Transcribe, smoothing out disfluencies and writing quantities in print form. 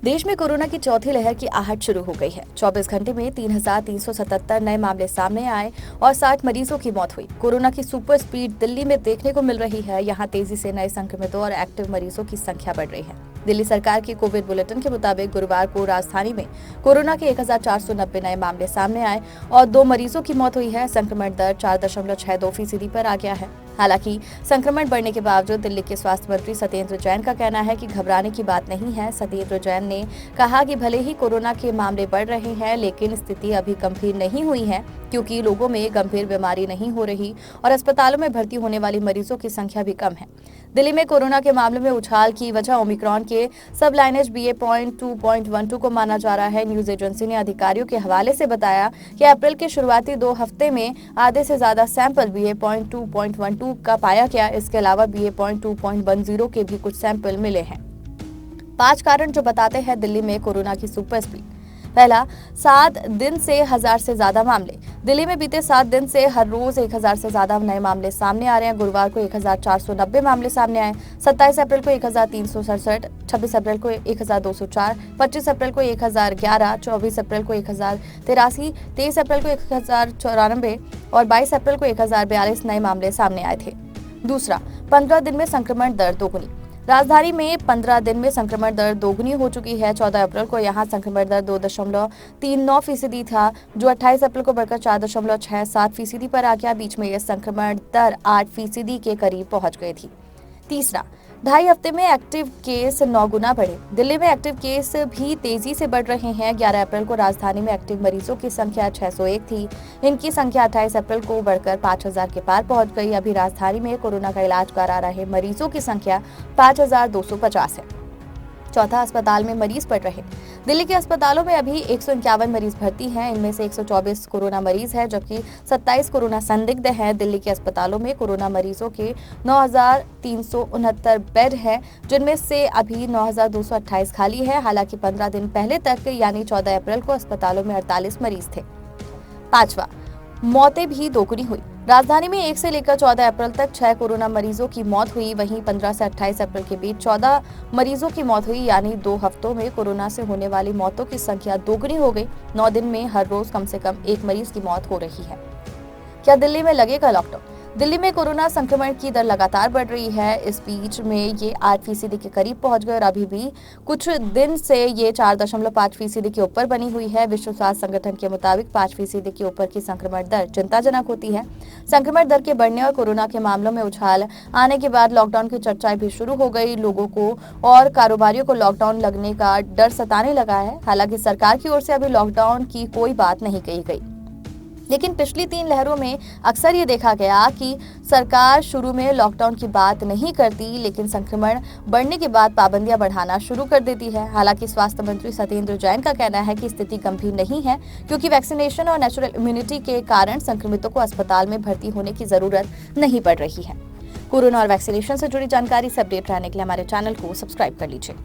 देश में कोरोना की चौथी लहर की आहट शुरू हो गई है। 24 घंटे में 3,377 नए मामले सामने आए और 60 मरीजों की मौत हुई। कोरोना की सुपर स्पीड दिल्ली में देखने को मिल रही है। यहां तेजी से नए संक्रमितों और एक्टिव मरीजों की संख्या बढ़ रही है। दिल्ली सरकार के कोविड बुलेटिन के मुताबिक गुरुवार को राजधानी में कोरोना के 1,490 नए मामले सामने आए और 2 मरीजों की मौत हुई है। संक्रमण दर 4.62% पर आ गया है। हालांकि संक्रमण बढ़ने के बावजूद दिल्ली के स्वास्थ्य मंत्री सत्येंद्र जैन का कहना है कि घबराने की बात नहीं है। सत्येंद्र जैन ने कहा कि भले ही कोरोना के मामले बढ़ रहे हैं, लेकिन स्थिति अभी गंभीर नहीं हुई है, क्योंकि लोगों में गंभीर बीमारी नहीं हो रही और अस्पतालों में भर्ती होने वाली मरीजों की संख्या भी कम है। दिल्ली में कोरोना के मामले में उछाल की वजह ओमिक्रॉन के सब लाइनेज BA.2.12 को माना जा रहा है। न्यूज एजेंसी ने अधिकारियों के हवाले से बताया कि अप्रैल के शुरुआती 2 हफ्ते में आधे से ज्यादा सैंपल BA.2.12 का पाया गया। इसके अलावा BA.2.10 के भी कुछ सैंपल मिले हैं। 5 कारण जो बताते हैं दिल्ली में कोरोना की सुपर स्पीड। पहला, 7 दिन से 1000 से ज्यादा मामले। दिल्ली में बीते 7 दिन से हर रोज 1000 से ज्यादा नए मामले सामने आ रहे हैं। गुरुवार को 1490 मामले सामने आए। 27 अप्रैल को 1367, 26 अप्रैल को 1204, 25 अप्रैल को 1011, 24 अप्रैल को 1083, 23 अप्रैल को 1094 और 22 अप्रैल को 1042 नए मामले सामने आए थे। दूसरा, 15 दिन में संक्रमण दर दोगुनी। राजधानी में 15 दिन में संक्रमण दर दोगुनी हो चुकी है। 14 अप्रैल को यहां संक्रमण दर 2.39% था, जो 28 अप्रैल को बढ़कर 4.67% पर आ गया। बीच में यह संक्रमण दर 8% के करीब पहुंच गई थी। तीसरा, 2.5 हफ्ते में एक्टिव केस 9 गुना बढ़े। दिल्ली में एक्टिव केस भी तेजी से बढ़ रहे हैं। 11 अप्रैल को राजधानी में एक्टिव मरीजों की संख्या 601 थी। इनकी संख्या 28 अप्रैल को बढ़कर 5,000 के पार पहुंच गई। अभी राजधानी में कोरोना का इलाज करा रहे मरीजों की संख्या 5,250 है। चौथा, अस्पताल में मरीज बढ़ रहे। दिल्ली के अस्पतालों में अभी 151 मरीज भर्ती हैं। इनमें से 124 कोरोना मरीज हैं, जबकि 27 कोरोना संदिग्ध हैं। दिल्ली के अस्पतालों में कोरोना मरीजों के 9,369 बेड हैं, जिनमें से अभी 9,228 खाली है। हालांकि 15 दिन पहले तक यानी 14 अप्रैल को अस्पतालों में 48 मरीज थे। पांचवा, मौतें भी दोगुनी हुई। राजधानी में 1 से लेकर 14 अप्रैल तक 6 कोरोना मरीजों की मौत हुई। वहीं 15 से 28 अप्रैल के बीच 14 मरीजों की मौत हुई, यानी 2 हफ्तों में कोरोना से होने वाली मौतों की संख्या दोगुनी हो गई। 9 दिन में हर रोज कम से कम 1 मरीज की मौत हो रही है। क्या दिल्ली में लगेगा लॉकडाउन? दिल्ली में कोरोना संक्रमण की दर लगातार बढ़ रही है। इस बीच में ये 8% के करीब पहुंच गए और अभी भी कुछ दिन से ये 4.5% के ऊपर बनी हुई है। विश्व स्वास्थ्य संगठन के मुताबिक 5% के ऊपर की संक्रमण दर चिंताजनक होती है। संक्रमण दर के बढ़ने और कोरोना के मामलों में उछाल आने के बाद लॉकडाउन की चर्चाएं भी शुरू हो गई। लोगों को और कारोबारियों को लॉकडाउन लगने का डर सताने लगा है। हालांकि सरकार की ओर से अभी लॉकडाउन की कोई बात नहीं कही गई, लेकिन पिछली 3 लहरों में अक्सर ये देखा गया कि सरकार शुरू में लॉकडाउन की बात नहीं करती, लेकिन संक्रमण बढ़ने के बाद पाबंदियां बढ़ाना शुरू कर देती है। हालांकि स्वास्थ्य मंत्री सत्येंद्र जैन का कहना है कि स्थिति गंभीर नहीं है, क्योंकि वैक्सीनेशन और नेचुरल इम्यूनिटी के कारण संक्रमितों को अस्पताल में भर्ती होने की जरूरत नहीं पड़ रही है। कोरोना और वैक्सीनेशन से जुड़ी जानकारी से अपडेट रहने के लिए हमारे चैनल को सब्सक्राइब कर लीजिए।